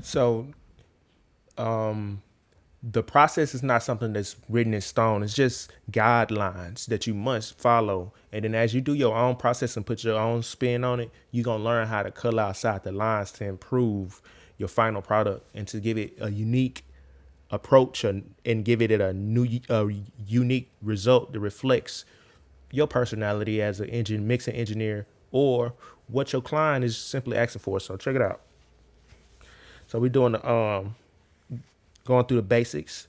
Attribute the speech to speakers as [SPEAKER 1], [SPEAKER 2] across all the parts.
[SPEAKER 1] So the process is not something that's written in stone. It's just guidelines that you must follow. And then as you do your own process and put your own spin on it, you're going to learn how to color outside the lines to improve your final product and to give it a unique approach and give it a unique result that reflects your personality as an mixing engineer or what your client is simply asking for. So check it out. So we're doing going through the basics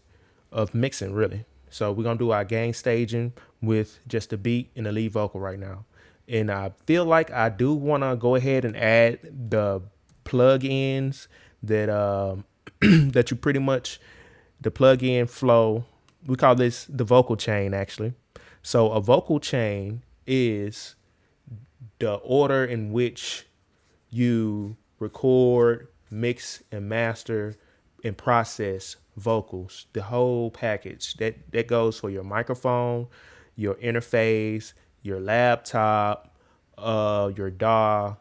[SPEAKER 1] of mixing, really. So we're gonna do our gain staging with just the beat and the lead vocal right now. And I feel like I do want to go ahead and add the plug-ins that that you pretty much the plug-in flow. We call this the vocal chain, actually. So a vocal chain is the order in which you record, mix, and master and process vocals, the whole package. That goes for your microphone, your interface, your laptop, your DAW,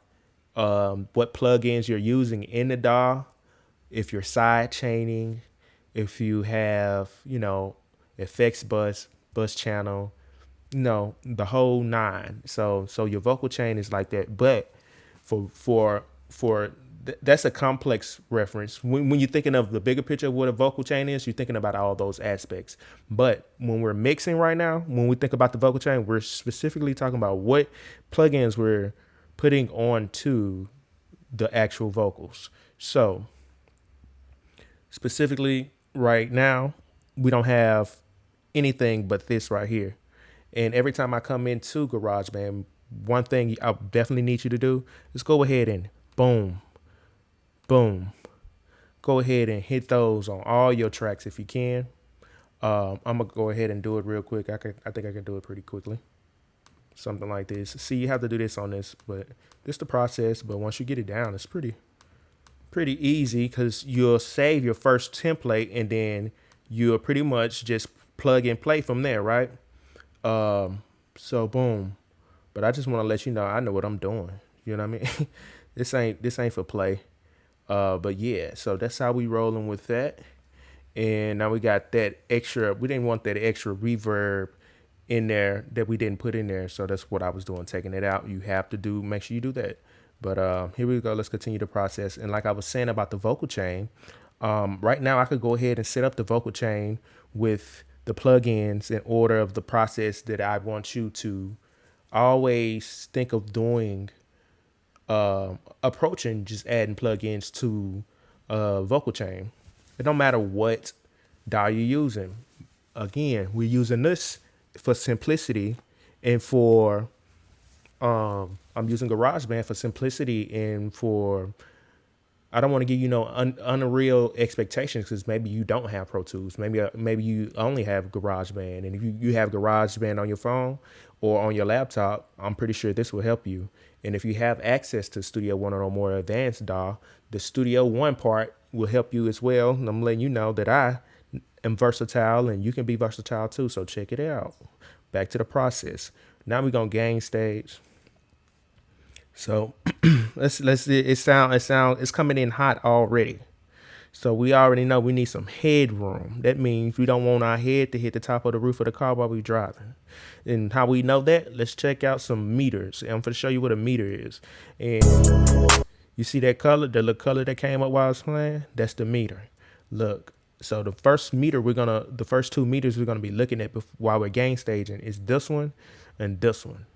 [SPEAKER 1] what plugins you're using in the DAW, if you're side chaining, if you have, effects bus channel, the whole nine. So your vocal chain is like that. But that's a complex reference. When you're thinking of the bigger picture of what a vocal chain is, you're thinking about all those aspects. But when we're mixing right now, when we think about the vocal chain, we're specifically talking about what plugins we're putting onto the actual vocals. So specifically right now, we don't have anything but this right here. And every time I come into GarageBand, one thing I definitely need you to do is go ahead and boom, boom. Go ahead and hit those on all your tracks if you can. I'm gonna go ahead and do it real quick. I think I can do it pretty quickly. Something like this. See, you have to do this on this, but this is the process. But once you get it down, it's pretty easy because you'll save your first template and then you'll pretty much just plug and play from there, right? So boom. But I just want to let you know I know what I'm doing. You know what I mean? This ain't for play. But yeah, so that's how we rolling with that. And now we got that extra. We didn't want that extra reverb in there that we didn't put in there. So that's what I was doing, taking it out. You have to make sure you do that. But here we go. Let's continue the process. And like I was saying about the vocal chain, right now I could go ahead and set up the vocal chain with the plugins in order of the process that I want you to always think of doing, approaching just adding plugins to vocal chain. It don't matter what DAW you're using. Again, we're using this for simplicity and for I'm using GarageBand for simplicity and for I don't want to give you unreal expectations because maybe you don't have Pro Tools. Maybe you only have GarageBand, and if you have GarageBand on your phone or on your laptop, I'm pretty sure this will help you. And if you have access to Studio One or more advanced DAW, the Studio One part will help you as well. And I'm letting you know that I am versatile, and you can be versatile too. So check it out. Back to the process. Now we're gonna gain stage. So it's coming in hot already. So we already know we need some headroom. That means we don't want our head to hit the top of the roof of the car while we're driving. And how we know that? Let's check out some meters. And I'm going to show you what a meter is. And you see that color, the little color that came up while I was playing? That's the meter. Look. So the first two meters we're gonna be looking at while we're gain staging is this one and this one.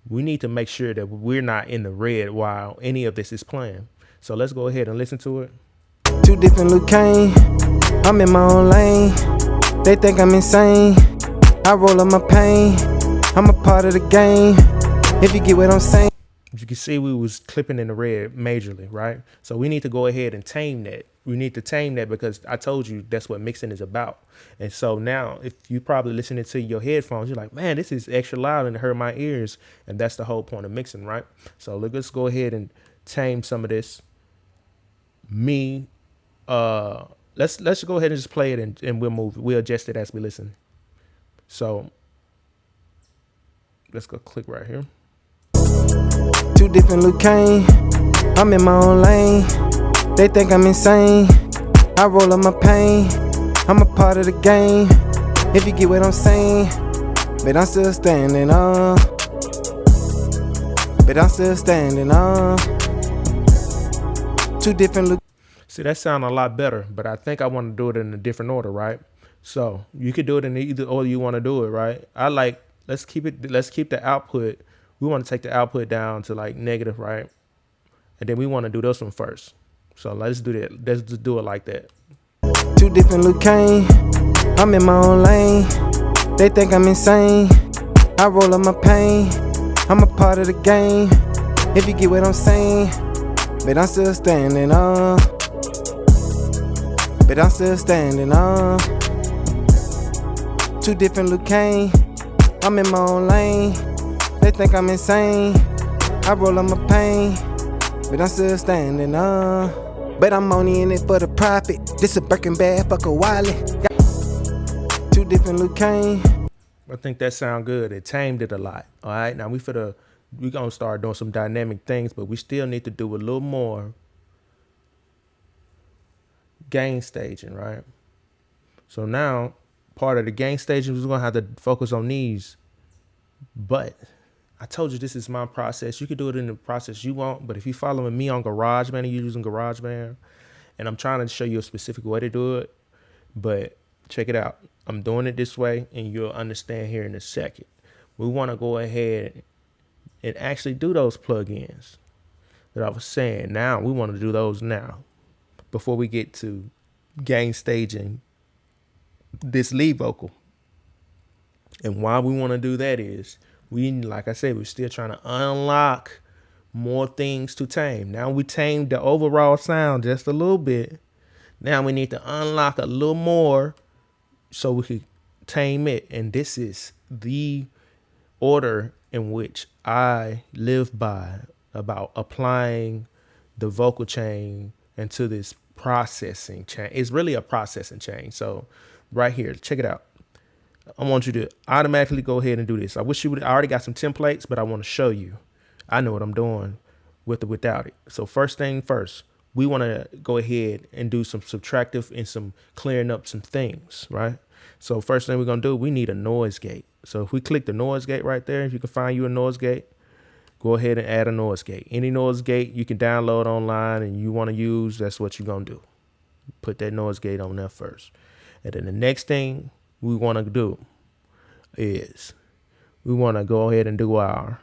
[SPEAKER 1] We need to make sure that we're not in the red while any of this is playing. So let's go ahead and listen to it.
[SPEAKER 2] Two different Luke Kane. I'm in my own lane. They think I'm insane. I roll up my pain. I'm a part of the game. If you get what I'm saying.
[SPEAKER 1] As you can see, we was clipping in the red majorly, right? So we need to go ahead and tame that. We need to tame that because I told you that's what mixing is about. And so now if you're probably listening to your headphones, you're like, man, this is extra loud and it hurt my ears. And that's the whole point of mixing, right? So let's go ahead and tame some of this. Let's go ahead and just play it and we'll adjust it as we listen. So let's go click right here.
[SPEAKER 2] Two different Luke Kane. I'm in my own lane. They think I'm insane. I roll up my pain. I'm a part of the game. If you get what I'm saying. But I'm still standing on. But I'm still standing on. Two different looks.
[SPEAKER 1] See, that sound a lot better, but I think I want to do it in a different order, right? So you could do it in either order you want to do it, right? Let's keep the output. We want to take the output down to like negative, right? And then we want to do this one first. So let's do that. Let's just do it like that.
[SPEAKER 2] Two different Luke Kane. I'm in my own lane. They think I'm insane. I roll up my pain. I'm a part of the game. If you get what I'm saying. But I'm still standing on. But I'm still standing on. Two different Luke Kane. I'm in my own lane. They think I'm insane. I roll up my pain. But I'm still standing on. But I'm only in it for the profit. This a Birkin bag, fuck a Wiley. Two different Luke Kane.
[SPEAKER 1] I think that sound good. It tamed it a lot. All right, now we gonna start doing some dynamic things, but we still need to do a little more gain staging, right? So now part of the gain staging is gonna have to focus on these. But I told you this is my process. You can do it in the process you want, but if you're following me on GarageBand and you're using GarageBand, and I'm trying to show you a specific way to do it, but check it out. I'm doing it this way, and you'll understand here in a second. We want to go ahead and actually do those plugins that I was saying. Now we want to do those now before we get to gain staging this lead vocal. And why we want to do that is like I said, we're still trying to unlock more things to tame. Now we tamed the overall sound just a little bit. Now we need to unlock a little more so we can tame it. And this is the order in which I live by about applying the vocal chain into this processing chain. It's really a processing chain. So right here, check it out. I want you to automatically go ahead and do this. I wish you would. I already got some templates, but I want to show you. I know what I'm doing with it without it. So first thing first, we want to go ahead and do some subtractive and some clearing up some things, right? So first thing we're going to do, we need a noise gate. So if we click the noise gate right there, if you can find you a noise gate, go ahead and add a noise gate. Any noise gate you can download online and you want to use, that's what you're going to do. Put that noise gate on there first. And then the next thing we want to do is we want to go ahead and do our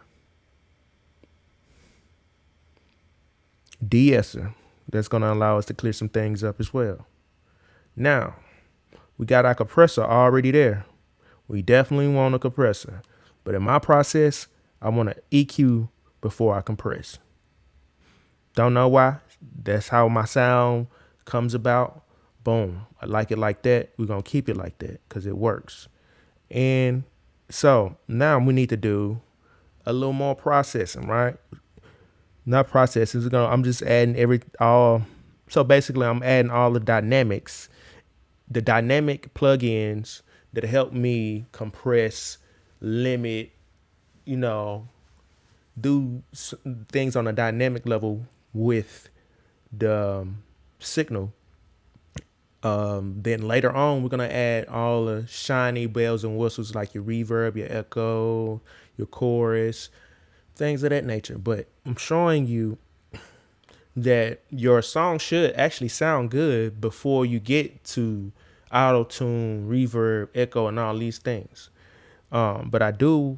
[SPEAKER 1] De-Esser. That's going to allow us to clear some things up as well. Now, we got our compressor already there. We definitely want a compressor. But in my process, I want to EQ before I compress. Don't know why. That's how my sound comes about. Boom. I like it like that. We're going to keep it like that because it works. And so now we need to do a little more processing, right? Not processing. I'm just adding so basically I'm adding all the dynamics, the dynamic plugins that help me compress, limit, do things on a dynamic level with the signal. Then later on, we're going to add all the shiny bells and whistles like your reverb, your echo, your chorus, things of that nature. But I'm showing you that your song should actually sound good before you get to AutoTune, reverb, echo, and all these things. But I do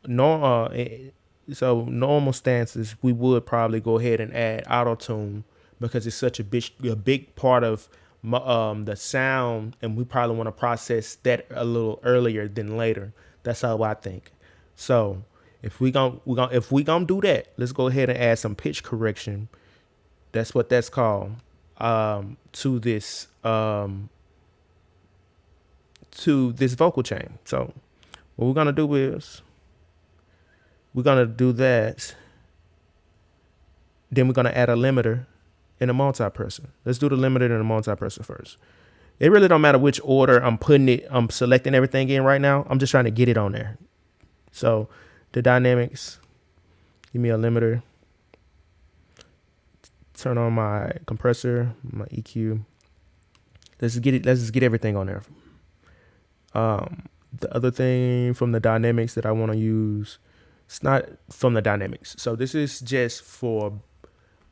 [SPEAKER 1] so normal stances, we would probably go ahead and add AutoTune because it's such a big part of the sound, and we probably want to process that a little earlier than later. That's how I think. So if we gonna do that, let's go ahead and add some pitch correction. That's what that's called to this vocal chain. So what we're gonna do is we're gonna do that. Then we're gonna add a limiter and a multipressor. Let's do the limiter and the multipressor first. It really don't matter which order I'm selecting everything in right now. I'm just trying to get it on there. So the dynamics, give me a limiter. turn on my compressor, my EQ. Let's just get everything on there. The other thing from the dynamics that I want to use, it's not from the dynamics. So this is just for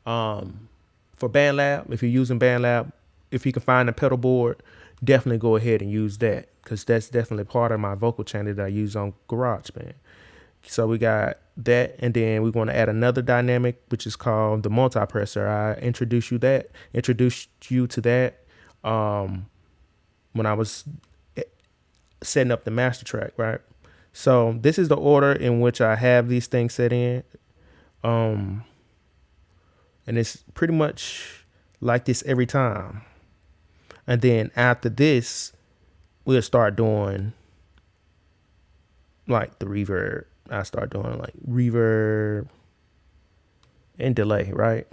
[SPEAKER 1] BandLab. If you're using BandLab, if you can find a Pedalboard, definitely go ahead and use that, because that's definitely part of my vocal channel that I use on GarageBand. So we got that, and then we want to add another dynamic, which is called the Multipressor. I introduced you to that when I was setting up the master track, right? So this is the order in which I have these things set in. And it's pretty much like this every time. And then after this, we'll start doing like the reverb. I start doing like reverb and delay, right?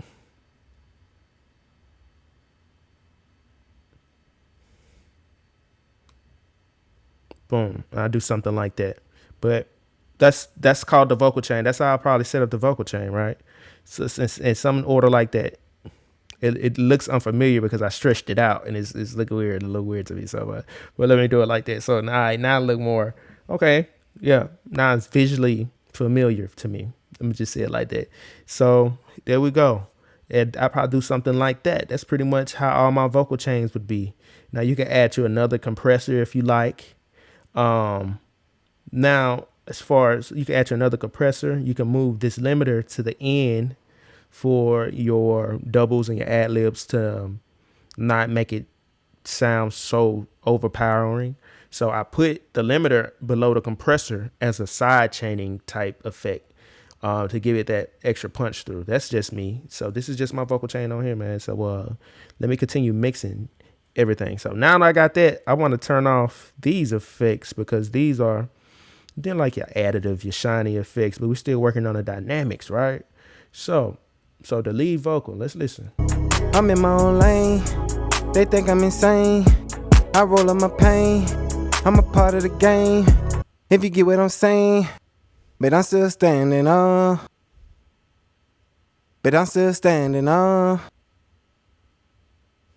[SPEAKER 1] Boom. I do something like that. But that's called the vocal chain. That's how I probably set up the vocal chain, right? So in some order like that. It looks unfamiliar because I stretched it out, and it's looking weird, a little weird to me. So, but let me do it like that. So now it look more okay. Yeah, now it's visually familiar to me. Let me just say it like that. So there we go. And I probably do something like that. That's pretty much how all my vocal chains would be. Now you can add to another compressor if you like. Now as far as you can add to another compressor, you can move this limiter to the end for your doubles and your ad libs to not make it sound so overpowering. So I put the limiter below the compressor as a side chaining type effect to give it that extra punch through. That's just me. So this is just my vocal chain on here, man. So let me continue mixing everything. So now that I got that, I want to turn off these effects, because these are then like your additive, your shiny effects, but we're still working on the dynamics, right? So the lead vocal, let's listen.
[SPEAKER 2] I'm in my own lane. They think I'm insane. I roll up my pain. I'm a part of the game. If you get what I'm saying. But I'm still standing on.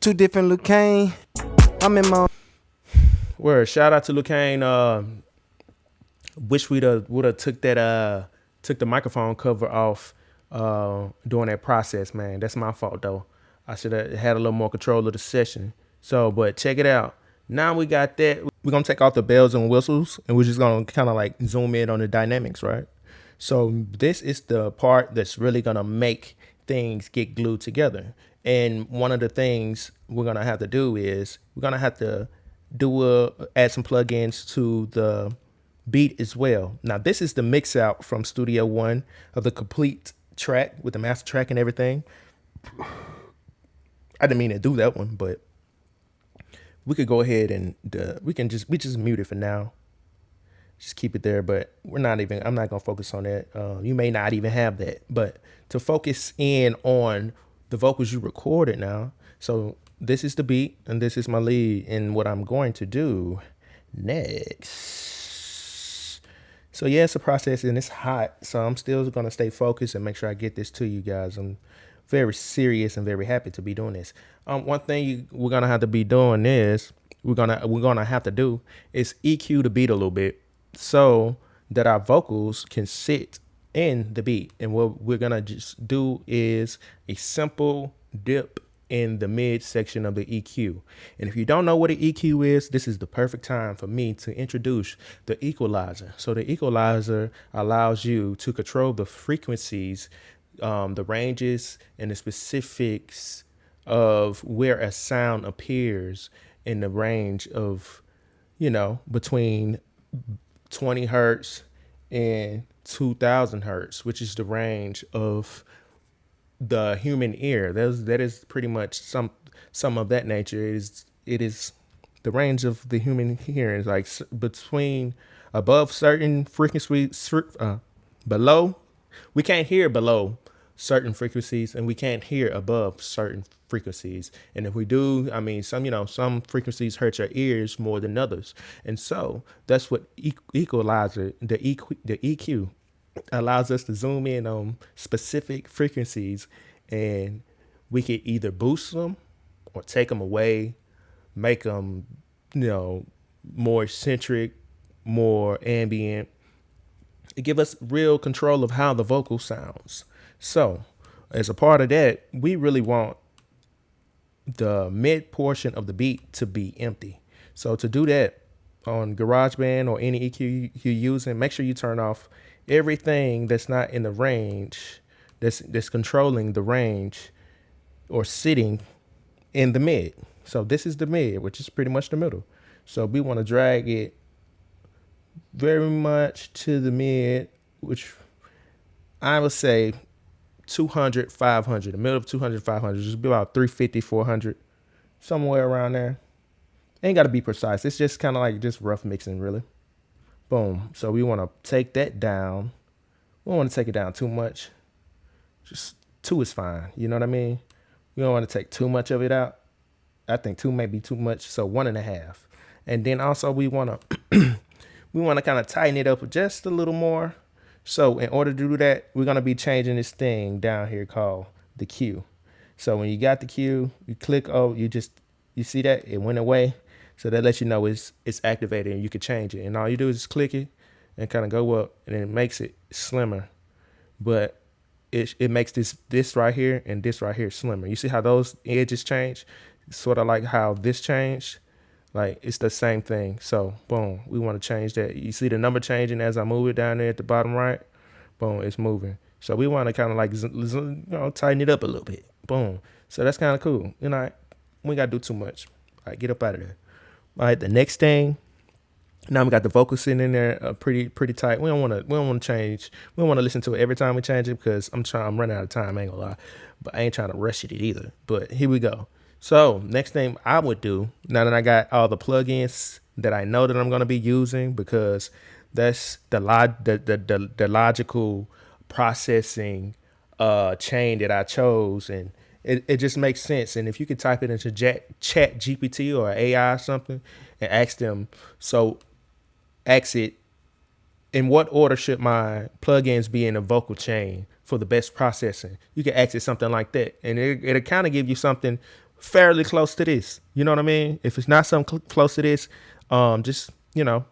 [SPEAKER 2] Two different Luke Kane. I'm in my
[SPEAKER 1] Word. Shout out to Lucane. Wish would have took the microphone cover off during that process, man. That's my fault though. I should have had a little more control of the session. So, but check it out. Now we got that. We're gonna take off the bells and whistles, and we're just gonna kind of like zoom in on the dynamics, right? So this is the part that's really gonna make things get glued together. And one of the things we're gonna have to do is we're gonna have to add some plugins to the beat as well. Now this is the mix out from Studio One of the complete track with the master track and everything. I didn't mean to do that one, but we could go ahead and we just mute it for now. Just keep it there, but I'm not gonna focus on that. You may not even have that, but to focus in on the vocals you recorded now. So this is the beat and this is my lead, and what I'm going to do next. So yeah, it's a process and it's hot. So I'm still gonna stay focused and make sure I get this to you guys. I'm very serious and very happy to be doing this. One thing we're gonna have to be doing is we're gonna have to do is EQ the beat a little bit so that our vocals can sit in the beat. And what we're gonna just do is a simple dip in the mid section of the EQ. And if you don't know what an EQ is, this is the perfect time for me to introduce the equalizer. So the equalizer allows you to control the frequencies, the ranges and the specifics of where a sound appears in the range of, between 20 hertz and 2000 hertz, which is the range of the human ear. That is pretty much some of that nature. It is the range of the human hearing, like between above certain frequencies, below. We can't hear below certain frequencies and we can't hear above certain frequencies. And if we do, some frequencies hurt your ears more than others. And so that's what equalizer, the EQ allows us to zoom in on specific frequencies and we could either boost them or take them away, make them, more eccentric, more ambient. It give us real control of how the vocal sounds. So as a part of that, we really want the mid portion of the beat to be empty. So to do that on GarageBand or any EQ you're using, make sure you turn off everything that's not in the range, that's controlling the range or sitting in the mid. So this is the mid, which is pretty much the middle. So we want to drag it very much to the mid, which I would say 200, 500, the middle of 200, 500, just be about 350, 400, somewhere around there. Ain't got to be precise. It's just kind of like just rough mixing, really. Boom. So we want to take that down. We don't want to take it down too much. Just 2 is fine. You know what I mean? We don't want to take too much of it out. I think 2 may be too much. So 1.5. And then also we want to kind of tighten it up just a little more. So in order to do that, we're going to be changing this thing down here called the Q. So when you got the Q, you click, you see that it went away. So that lets you know it's activated and you can change it. And all you do is just click it and kind of go up, and it makes it slimmer. But it makes this right here and this right here slimmer. You see how those edges change? Sort of like how this changed. Like it's the same thing. So boom, we want to change that. You see the number changing as I move it down there at the bottom right. Boom, it's moving. So we want to kind of like tighten it up a little bit. Boom. So that's kind of cool. We got to do too much. All right, get up out of there. All right, the next thing. Now we got the vocal sitting in there pretty tight. We don't want to change. We don't want to listen to it every time we change it because I'm running out of time. I ain't gonna lie, but I ain't trying to rush it either. But here we go. So next thing I would do, now that I got all the plugins that I know that I'm going to be using, because that's the logical processing chain that I chose, and it just makes sense. And if you could type it into Chat GPT or AI or something and ask it, in what order should my plugins be in a vocal chain for the best processing? You can ask it something like that, and it'll kind of give you something fairly close to this. You know what I mean? If it's not something close to this, just, you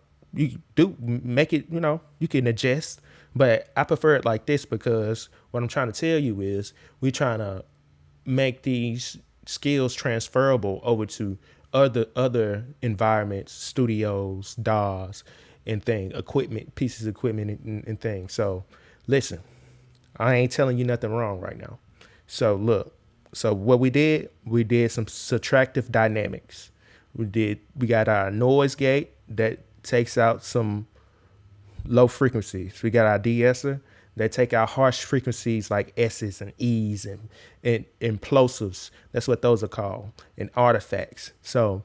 [SPEAKER 1] do make it, you can adjust. But I prefer it like this because what I'm trying to tell you is we're trying to make these skills transferable over to other environments, studios, DAWs, and pieces of equipment and things. So listen, I ain't telling you nothing wrong right now. So look. So what we did some subtractive dynamics. We got our noise gate that takes out some low frequencies. We got our De-Esser that take out harsh frequencies like S's and E's and implosives. That's what those are called, and artifacts. So,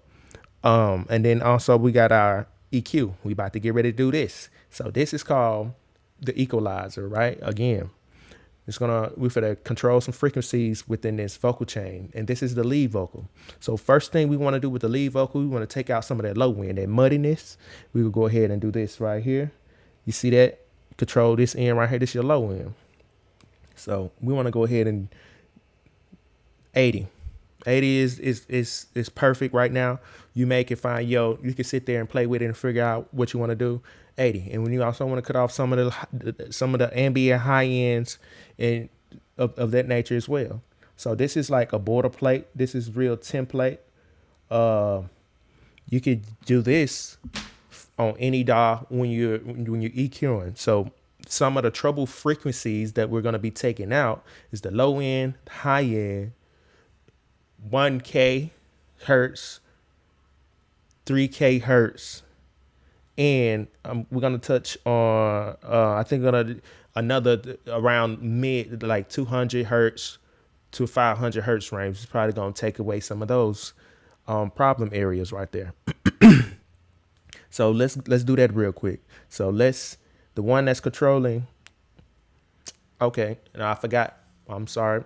[SPEAKER 1] and then also we got our EQ. We about to get ready to do this. So this is called the equalizer, right? Again. We're going to control some frequencies within this vocal chain. And this is the lead vocal. So first thing we want to do with the lead vocal, we want to take out some of that low end, that muddiness. We will go ahead and do this right here. You see that? Control this end right here. This is your low end. So we want to go ahead and 80. 80 is perfect right now. You may can find, you can sit there and play with it and figure out what you want to do. 80. And when you also want to cut off some of the ambient high ends and of that nature as well. So this is like a border plate. This is real template. You could do this on any DAW when you're EQing. So some of the treble frequencies that we're going to be taking out is the low end, high end, 1K hertz, 3K hertz, and we're gonna touch on I think another around mid, like 200 hertz to 500 hertz range. It's probably gonna take away some of those problem areas right there. So let's do that real quick. So the one that's controlling. Okay, and I forgot. I'm sorry.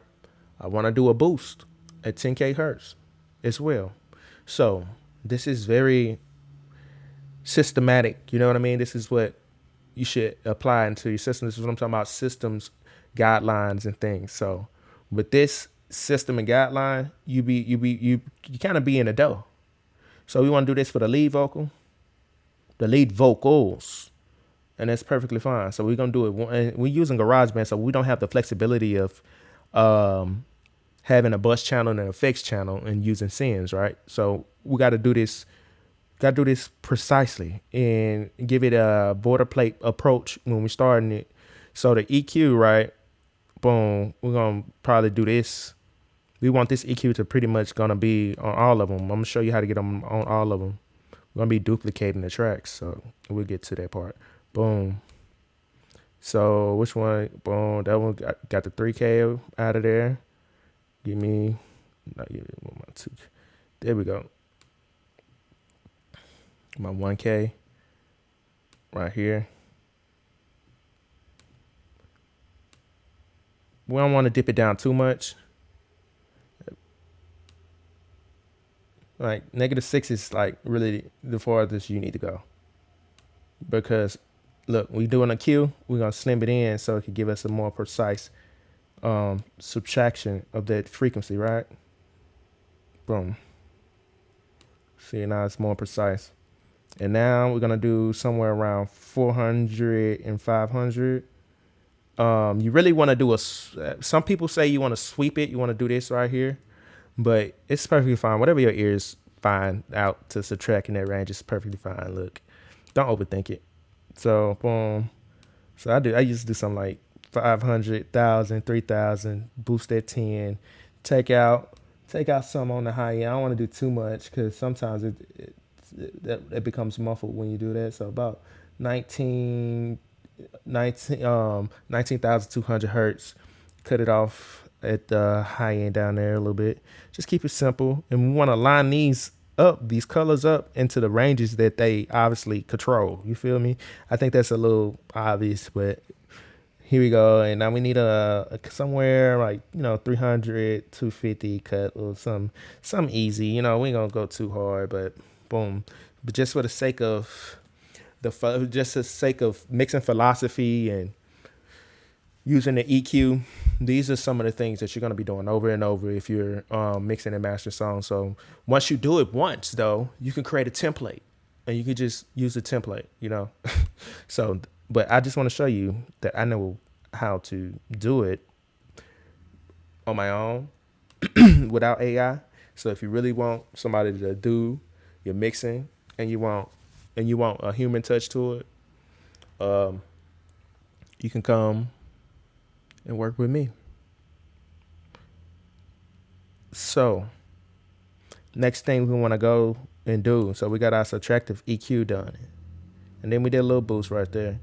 [SPEAKER 1] I want to do a boost at 10K hertz as well. So this is very systematic. You know what I mean? This is what you should apply into your system. This is what I'm talking about, systems, guidelines, and things. So with this, system and guideline, you kind of be in the dough. So we want to do this for the lead vocal, the lead vocals, and that's perfectly fine. So we're gonna do it. And we're using GarageBand, so we don't have the flexibility of having a bus channel and an effects channel and using sends, right? So we got to do this. Got to do this precisely and give it a boilerplate approach when we're starting it. So the EQ, right? Boom. We're gonna probably do this. We want this EQ to pretty much gonna be on all of them. I'm gonna show you how to get them on all of them. We're gonna be duplicating the tracks, so we'll get to that part. Boom. So which one? Boom. That one got the 3K out of there. Give me, there we go. My 1K right here. We don't want to dip it down too much. Like -6 is like really the farthest you need to go. Because look, we doing a Q, we're gonna slim it in so it can give us a more precise subtraction of that frequency, right? Boom. See, now it's more precise. And now we're gonna do somewhere around 400 and 500. You really want to do some people say you want to sweep it, you want to do this right here, but it's perfectly fine. Whatever your ears find out to subtract in that range is perfectly fine. Look, don't overthink it. So boom. So I used to do something like 500, 1,000, 3,000, boost at 10, take out some on the high end. I don't want to do too much because sometimes it becomes muffled when you do that. So about 19,200 hertz. Cut it off at the high end down there a little bit. Just keep it simple. And we want to line these colors up into the ranges that they obviously control. You feel me? I think that's a little obvious, but here we go. And now we need a somewhere like, 300, 250 cut or some easy. We ain't gonna go too hard, but boom. But just for the sake of mixing philosophy and using the EQ, these are some of the things that you're going to be doing over and over if you're mixing and mastering songs. So once you do it once, though, you can create a template and you can just use the template, So, but I just want to show you that I know how to do it on my own without AI. So if you really want somebody to do your mixing and you want a human touch to it, you can come and work with me. So next thing we want to go and do, so we got our subtractive EQ done, and then we did a little boost right there.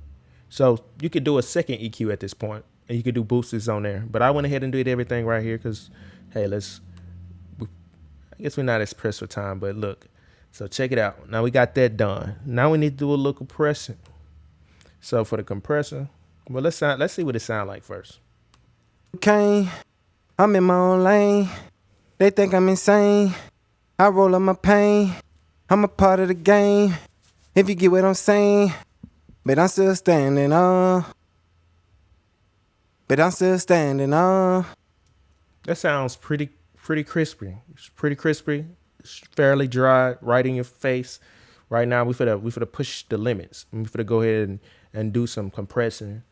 [SPEAKER 1] So you could do a second EQ at this point, and you could do boosts on there, but I went ahead and did everything right here because hey, I guess we're not as pressed for time, but look. So check it out. Now we got that done. Now we need to do a little compression. So for the compressor, well, let's see what it sounds like first.
[SPEAKER 2] Okay, I'm in my own lane. They think I'm insane. I roll up my pain. I'm a part of the game. If you get what I'm saying. But I'm still standing on.
[SPEAKER 1] That sounds pretty crispy. It's pretty crispy. It's fairly dry, right in your face. Right now, we finna push the limits. We finna go ahead and do some compressing.